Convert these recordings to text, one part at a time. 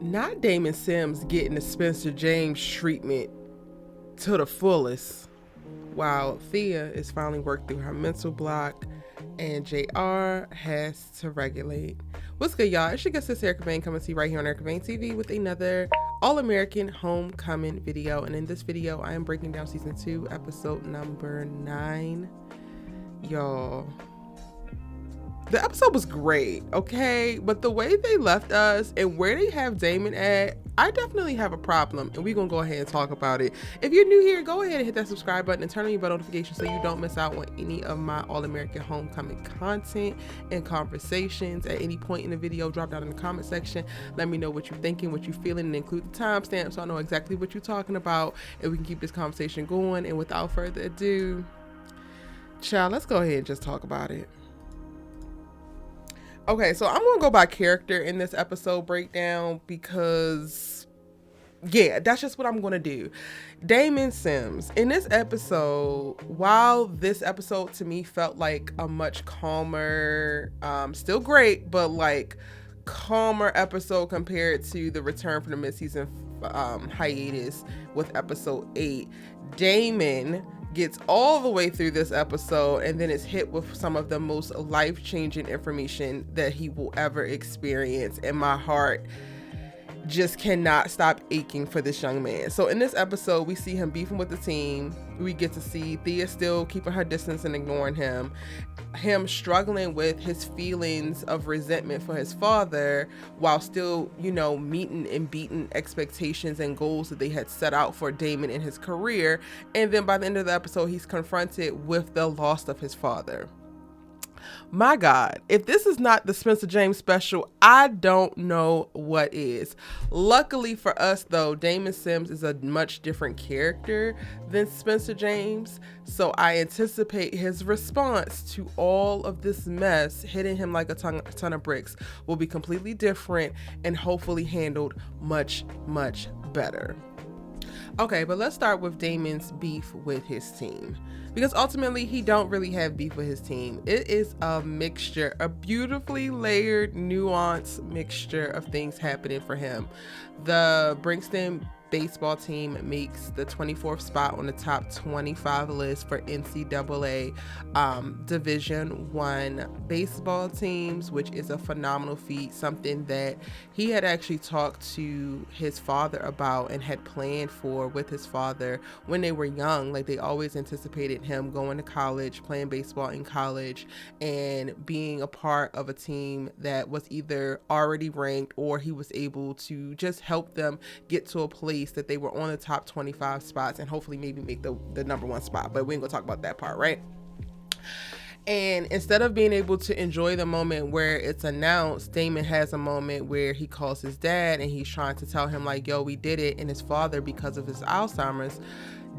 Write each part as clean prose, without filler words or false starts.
not Damon Sims getting the Spencer James treatment to the fullest, while Thea is finally worked through her mental block and JR has to regulate. What's good, y'all? It's your guest, Erica Vane, coming to you right here on Erica Vane TV with another All-American Homecoming video. And in this video, I am breaking down season 2, episode number 9. Y'all, the episode was great, okay? But the way they left us and where they have Damon at, I definitely have a problem, and we're gonna go ahead and talk about it. If you're new here, go ahead and hit that subscribe button and turn on your bell notifications so you don't miss out on any of my All-American Homecoming content and conversations. At any point in the video, drop down in the comment section. Let me know what you're thinking, what you're feeling, and include the timestamp so I know exactly what you're talking about, and we can keep this conversation going. And without further ado, child, let's go ahead and just talk about it. Okay, so I'm going to go by character in this episode breakdown because, yeah, that's just what I'm going to do. Damon Sims. In this episode, while this episode to me felt like a much calmer, still great, but like calmer episode compared to the return from the mid-season hiatus with episode 8, Damon gets all the way through this episode and then is hit with some of the most life-changing information that he will ever experience, and my heart just cannot stop aching for this young man. So in this episode, we see him beefing with the team. We get to see Thea still keeping her distance and ignoring him struggling with his feelings of resentment for his father while still, meeting and beating expectations and goals that they had set out for Damon in his career. And then by the end of the episode, he's confronted with the loss of his father. My God, if this is not the Spencer James special, I don't know what is. Luckily for us, though, Damon Sims is a much different character than Spencer James, so I anticipate his response to all of this mess hitting him like a ton of bricks will be completely different and hopefully handled much, much better. Okay, but let's start with Damon's beef with his team, because ultimately he don't really have beef with his team. It is a mixture, a beautifully layered, nuanced mixture of things happening for him. The Brinkston baseball team makes the 24th spot on the top 25 list for NCAA Division I baseball teams, which is a phenomenal feat, something that he had actually talked to his father about and had planned for with his father when they were young. Like, they always anticipated him going to college, playing baseball in college, and being a part of a team that was either already ranked or he was able to just help them get to a place that they were on the top 25 spots and hopefully maybe make the number 1 spot, but we ain't gonna talk about that part, right? And instead of being able to enjoy the moment where it's announced, Damon has a moment where he calls his dad and he's trying to tell him like, yo, we did it. And his father, because of his Alzheimer's,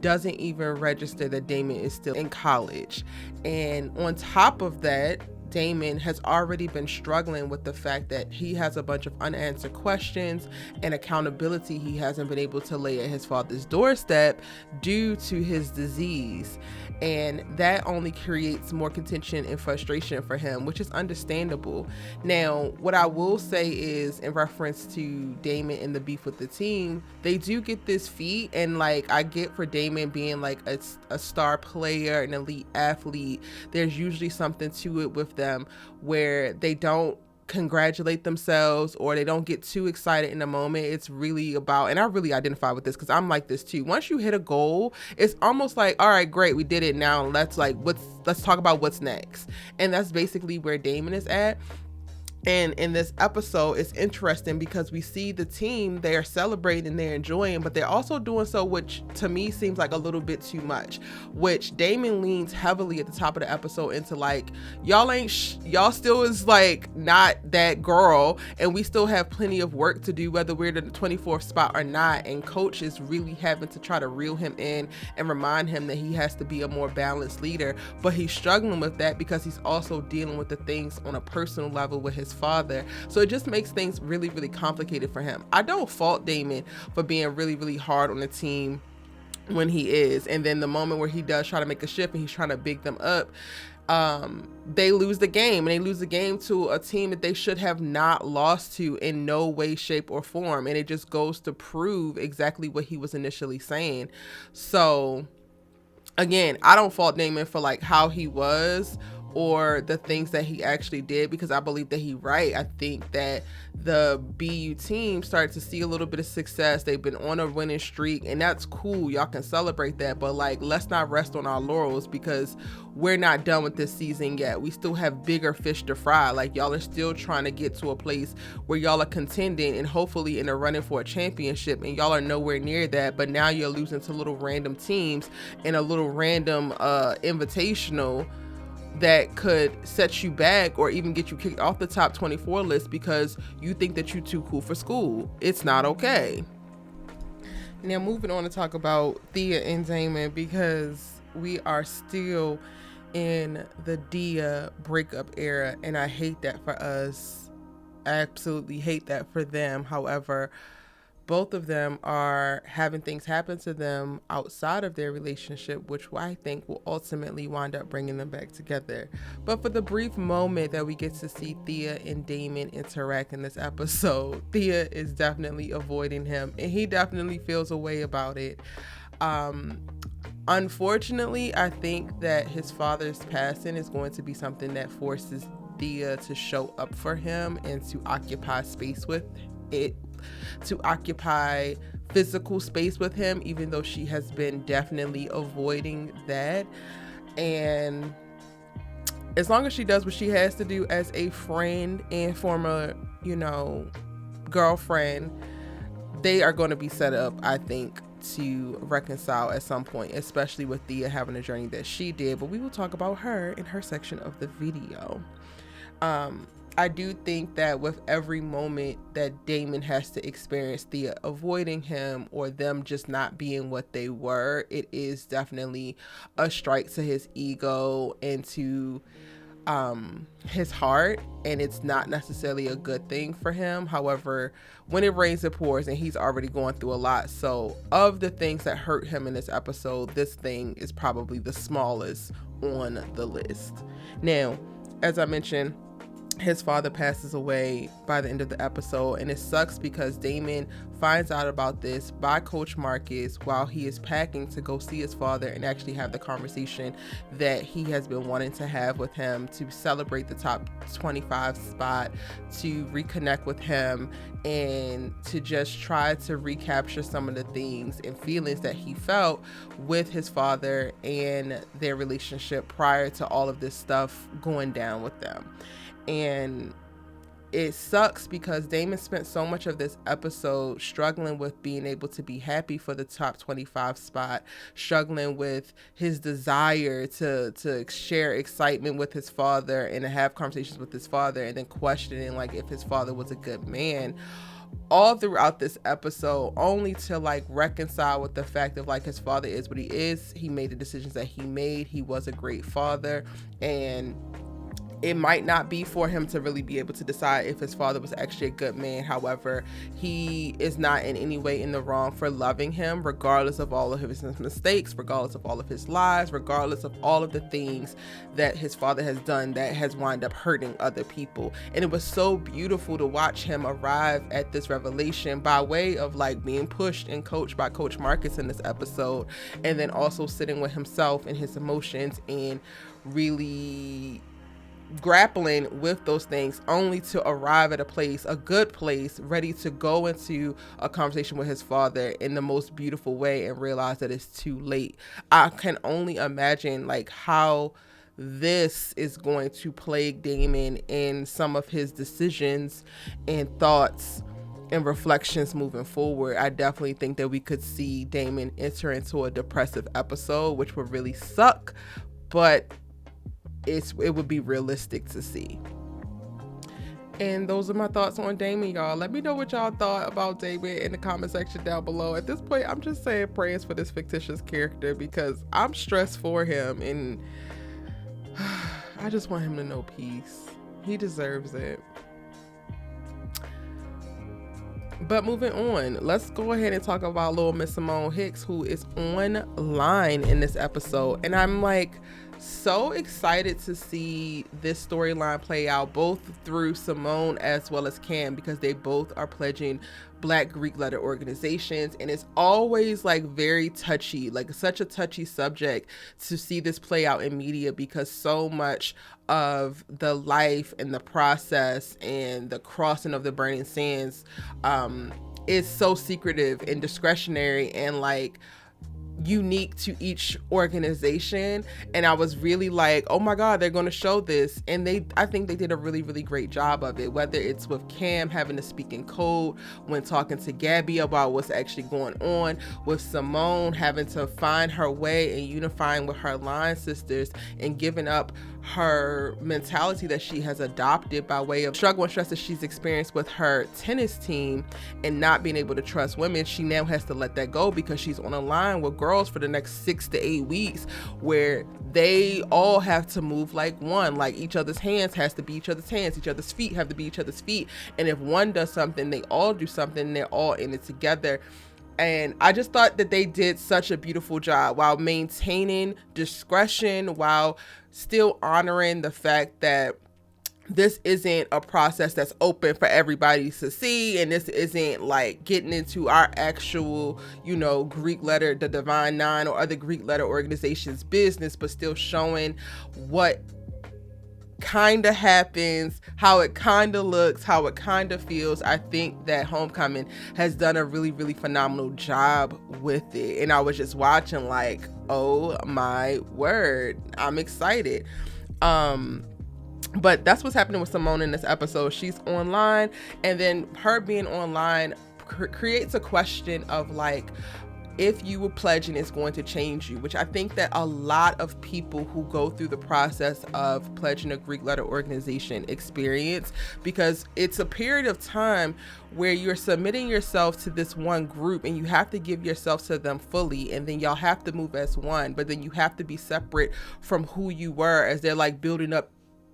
doesn't even register that Damon is still in college. And on top of that, Damon has already been struggling with the fact that he has a bunch of unanswered questions and accountability he hasn't been able to lay at his father's doorstep due to his disease. And that only creates more contention and frustration for him, which is understandable. Now, what I will say is, in reference to Damon and the beef with the team, they do get this feat, and like, I get for Damon being like a star player, an elite athlete, there's usually something to it with them where they don't congratulate themselves or they don't get too excited in the moment. It's really about, and I really identify with this because I'm like this too. Once you hit a goal, it's almost like, all right, great, we did it. Now let's talk about what's next. And that's basically where Damon is at. And in this episode, it's interesting because we see the team, they're celebrating, they're enjoying, but they're also doing so, which to me seems like a little bit too much, which Damon leans heavily at the top of the episode into like, y'all still is like not that girl, and we still have plenty of work to do, whether we're in the 24th spot or not. And coach is really having to try to reel him in and remind him that he has to be a more balanced leader, but he's struggling with that because he's also dealing with the things on a personal level with his father. So it just makes things really, really complicated for him. I don't fault Damon for being really, really hard on the team when he is, and then the moment where he does try to make a shift and he's trying to big them up, they lose the game, and they lose the game to a team that they should have not lost to in no way, shape, or form. And it just goes to prove exactly what he was initially saying. So again, I don't fault Damon for like how he was or the things that he actually did, because I believe that he's right. I think that the BU team started to see a little bit of success. They've been on a winning streak, and that's cool. Y'all can celebrate that, but like, let's not rest on our laurels, because we're not done with this season yet. We still have bigger fish to fry. Like, y'all are still trying to get to a place where y'all are contending and hopefully in a running for a championship, and y'all are nowhere near that. But now you're losing to little random teams in a little random invitational that could set you back or even get you kicked off the top 24 list because you think that you're too cool for school. It's not okay. Now, moving on to talk about Thea and Damon, because we are still in the Dia breakup era, and I hate that for us. I absolutely hate that for them. However, both of them are having things happen to them outside of their relationship, which I think will ultimately wind up bringing them back together. But for the brief moment that we get to see Thea and Damon interact in this episode, Thea is definitely avoiding him, and he definitely feels a way about it. Unfortunately, I think that his father's passing is going to be something that forces Thea to show up for him and to occupy space with it, to occupy physical space with him, even though she has been definitely avoiding that. And as long as she does what she has to do as a friend and former, girlfriend, they are going to be set up, I think, to reconcile at some point, especially with Thea having a journey that she did. But we will talk about her in her section of the video. I do think that with every moment that Damon has to experience Thea avoiding him or them just not being what they were, it is definitely a strike to his ego and to his heart, and it's not necessarily a good thing for him. However, when it rains it pours, and he's already going through a lot. So of the things that hurt him in this episode, this thing is probably the smallest on the list. Now, as I mentioned, his father passes away by the end of the episode, and it sucks because Damon finds out about this by Coach Marcus while he is packing to go see his father and actually have the conversation that he has been wanting to have with him, to celebrate the top 25 spot, to reconnect with him, and to just try to recapture some of the things and feelings that he felt with his father and their relationship prior to all of this stuff going down with them. And it sucks because Damon spent so much of this episode struggling with being able to be happy for the top 25 spot, struggling with his desire to share excitement with his father and to have conversations with his father, and then questioning like if his father was a good man all throughout this episode, only to like reconcile with the fact of like his father is what he is. He made the decisions that he made. He was a great father, and it might not be for him to really be able to decide if his father was actually a good man. However, he is not in any way in the wrong for loving him, regardless of all of his mistakes, regardless of all of his lies, regardless of all of the things that his father has done that has wound up hurting other people. And it was so beautiful to watch him arrive at this revelation by way of like being pushed and coached by Coach Marcus in this episode, and then also sitting with himself and his emotions and really grappling with those things, only to arrive at a place, a good place, ready to go into a conversation with his father in the most beautiful way and realize that it's too late. I can only imagine like how this is going to plague Damon in some of his decisions and thoughts and reflections moving forward. I definitely think that we could see Damon enter into a depressive episode, which would really suck, but it would be realistic to see. And those are my thoughts on Damon, y'all. Let me know what y'all thought about Damon in the comment section down below. At this point, I'm just saying prayers for this fictitious character because I'm stressed for him, and I just want him to know peace. He deserves it. But moving on, let's go ahead and talk about little Miss Simone Hicks, who is online in this episode. And I'm like So excited to see this storyline play out, both through Simone as well as Cam, because they both are pledging Black Greek letter organizations, and it's always like very touchy, like such a touchy subject to see this play out in media, because so much of the life and the process and the crossing of the burning sands is so secretive and discretionary and like unique to each organization. And I was really like, oh my god, they're going to show this, and I think they did a really, really great job of it, whether it's with Cam having to speak in code when talking to Gabby about what's actually going on, with Simone having to find her way and unifying with her line sisters and giving up her mentality that she has adopted by way of struggle and stress that she's experienced with her tennis team and not being able to trust women. She now has to let that go because she's on a line with girls for the next 6 to 8 weeks where they all have to move like one, like each other's hands has to be each other's hands, each other's feet have to be each other's feet, and if one does something, they all do something, they're all in it together. And I just thought that they did such a beautiful job while maintaining discretion, while still honoring the fact that this isn't a process that's open for everybody to see, and this isn't like getting into our actual, Greek letter, the Divine Nine or other Greek letter organizations business, but still showing what kind of happens, how it kind of looks, how it kind of feels. I think that Homecoming has done a really, really phenomenal job with it, and I was just watching like, oh my word, I'm excited. But that's what's happening with Simone in this episode. She's online, and then her being online creates a question of like, if you were pledging, it's going to change you, which I think that a lot of people who go through the process of pledging a Greek letter organization experience, because it's a period of time where you're submitting yourself to this one group and you have to give yourself to them fully, and then y'all have to move as one, but then you have to be separate from who you were as they're like building up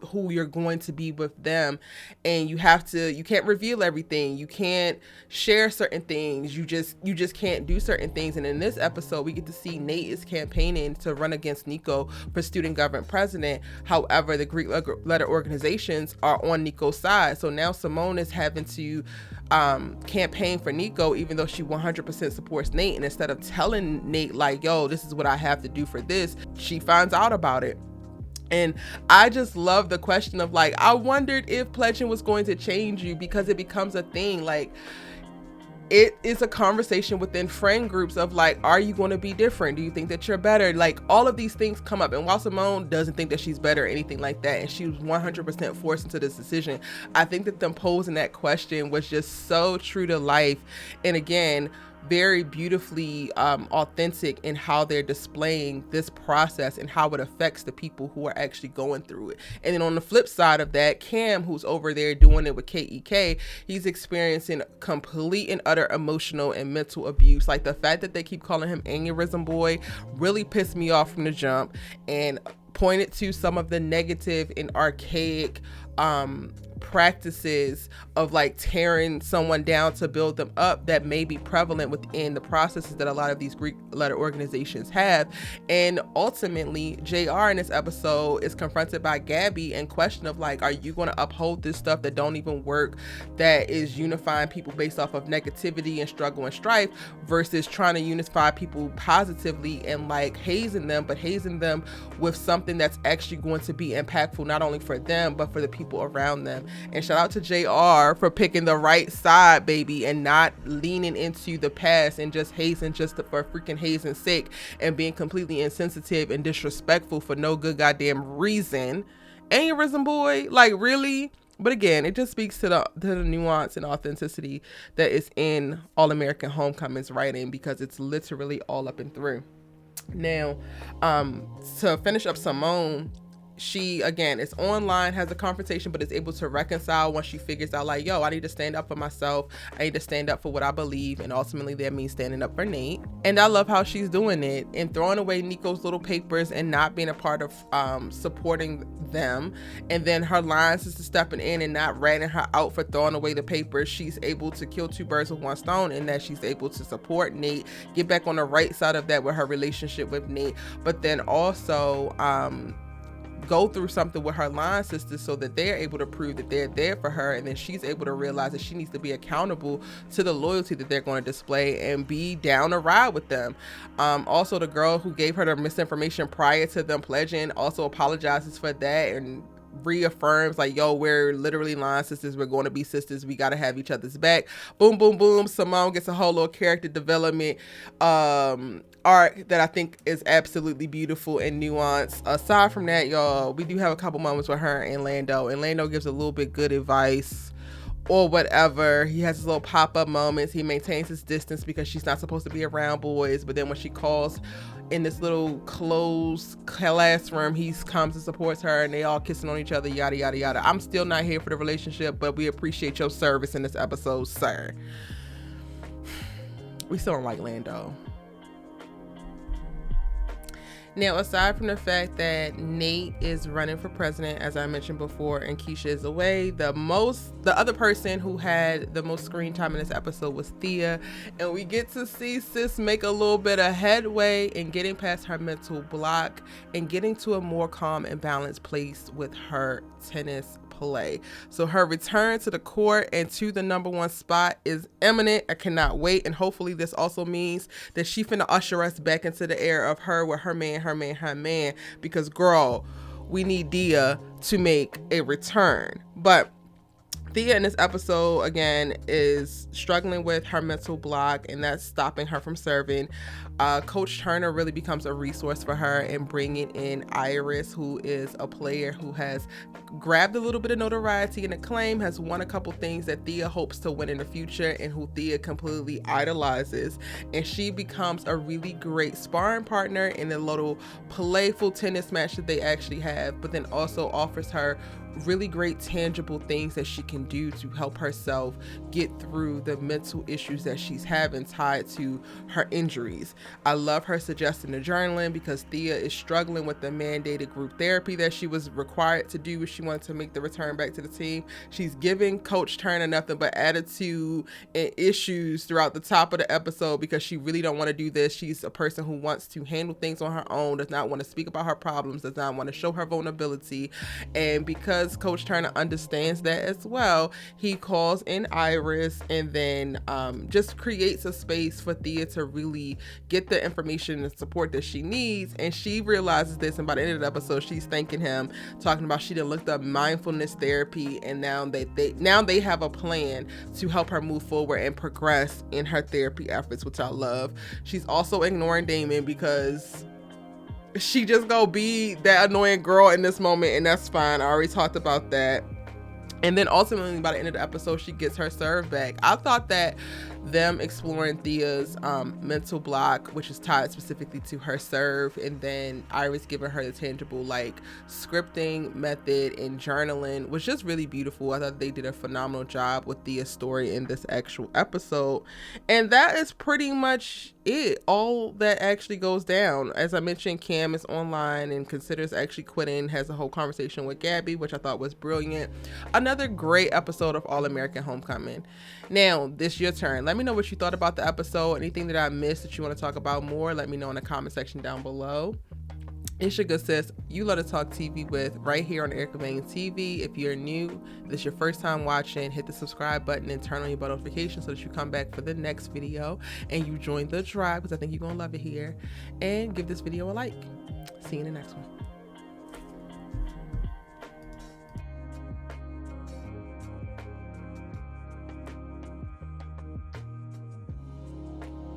who you're going to be with them. And you can't reveal everything, you can't share certain things, you just can't do certain things. And in this episode we get to see Nate is campaigning to run against Nico for student government president. However, the Greek letter organizations are on Nico's side, so now Simone is having to campaign for Nico even though she 100% supports Nate, and instead of telling Nate like, yo, this is what I have to do for this, she finds out about it. And I just love the question of like, I wondered if pledging was going to change you, because it becomes a thing. Like, it is a conversation within friend groups of like, are you going to be different? Do you think that you're better? Like, all of these things come up. And while Simone doesn't think that she's better or anything like that, and she was 100% forced into this decision, I think that them posing that question was just so true to life. And again, very beautifully authentic in how they're displaying this process and how it affects the people who are actually going through it. And then on the flip side of that, Cam, who's over there doing it with KEK, he's experiencing complete and utter emotional and mental abuse. Like, the fact that they keep calling him Aneurysm Boy really pissed me off from the jump, and pointed to some of the negative and archaic practices of like tearing someone down to build them up that may be prevalent within the processes that a lot of these Greek letter organizations have. And ultimately, JR in this episode is confronted by Gabby and question of like, are you going to uphold this stuff that don't even work, that is unifying people based off of negativity and struggle and strife, versus trying to unify people positively and like hazing them, but hazing them with something that's actually going to be impactful not only for them but for the people around them. And shout out to JR for picking the right side, baby, and not leaning into the past and just hazing just for freaking hazing's sake, and being completely insensitive and disrespectful for no good goddamn reason. Aneurysm Boy, like, really? But again, it just speaks to the nuance and authenticity that is in All American Homecoming's writing, because it's literally all up and through. Now, to finish up Simone, she, again, is online, has a confrontation, but is able to reconcile once she figures out, like, yo, I need to stand up for myself. I need to stand up for what I believe. And ultimately that means standing up for Nate. And I love how she's doing it and throwing away Nico's little papers and not being a part of supporting them. And then her line sister stepping in and not ratting her out for throwing away the papers. She's able to kill two birds with one stone in that she's able to support Nate, get back on the right side of that with her relationship with Nate, but then also go through something with her line sisters so that they're able to prove that they're there for her, and then she's able to realize that she needs to be accountable to the loyalty that they're going to display and be down to ride with them. Also, the girl who gave her the misinformation prior to them pledging also apologizes for that and reaffirms, like, yo, we're literally line sisters, we're going to be sisters, we got to have each other's back. Boom, boom, boom. Simone gets a whole little character development arc that I think is absolutely beautiful and nuanced. Aside from that, y'all, we do have a couple moments with her and Lando, and Lando gives a little bit good advice or whatever. He has his little pop-up moments. He maintains his distance because she's not supposed to be around boys, but then when she calls in this little closed classroom, he comes and supports her, and they all kissing on each other, yada yada yada. I'm still not here for the relationship, but we appreciate your service in this episode, sir. We still don't like Lando. Now, aside from the fact that Nate is running for president, as I mentioned before, and Keisha is away, the other person who had the most screen time in this episode was Thea, and we get to see sis make a little bit of headway in getting past her mental block and getting to a more calm and balanced place with her tennis play. So her return to the court and to the number one spot is imminent. I cannot wait, and hopefully this also means that she finna usher us back into the era of her with her man, because girl, we need Thea to make a return. But Thea in this episode, again, is struggling with her mental block, and that's stopping her from serving. Coach Turner really becomes a resource for her in bringing in Iris, who is a player who has grabbed a little bit of notoriety and acclaim, has won a couple things that Thea hopes to win in the future, and who Thea completely idolizes. And she becomes a really great sparring partner in a little playful tennis match that they actually have, but then also offers her really great tangible things that she can do to help herself get through the mental issues that she's having tied to her injuries. I love her suggesting the journaling because Thea is struggling with the mandated group therapy that she was required to do if she wanted to make the return back to the team. She's giving Coach Turner nothing but attitude and issues throughout the top of the episode because she really don't want to do this. She's a person who wants to handle things on her own, does not want to speak about her problems, does not want to show her vulnerability. And because Coach Turner understands that as well, he calls in Iris and then just creates a space for Thea to really get the information and support that she needs. And she realizes this, and by the end of the episode, she's thanking him, talking about she done looked up mindfulness therapy, and now they have a plan to help her move forward and progress in her therapy efforts, which I love. She's also ignoring Damon because she just go be that annoying girl in this moment, and that's fine. I already talked about that. And then ultimately by the end of the episode, she gets her serve back. I thought that them exploring Thea's mental block, which is tied specifically to her serve, and then Iris giving her the tangible like scripting method and journaling, was just really beautiful. I thought they did a phenomenal job with Thea's story in this actual episode. And that is pretty much it. All that actually goes down. As I mentioned, Cam is online and considers actually quitting, has a whole conversation with Gabby, which I thought was brilliant. Another great episode of All American Homecoming. Now, this your turn. Let me know what you thought about the episode. Anything that I missed that you want to talk about more, let me know in the comment section down below. It's your good sis, you love to talk TV with, right here on Erica Vane TV. If you're new, this is your first time watching, hit the subscribe button and turn on your bell notification so that you come back for the next video and you join the tribe, because I think you're gonna love it here. And give this video a like. See you in the next one.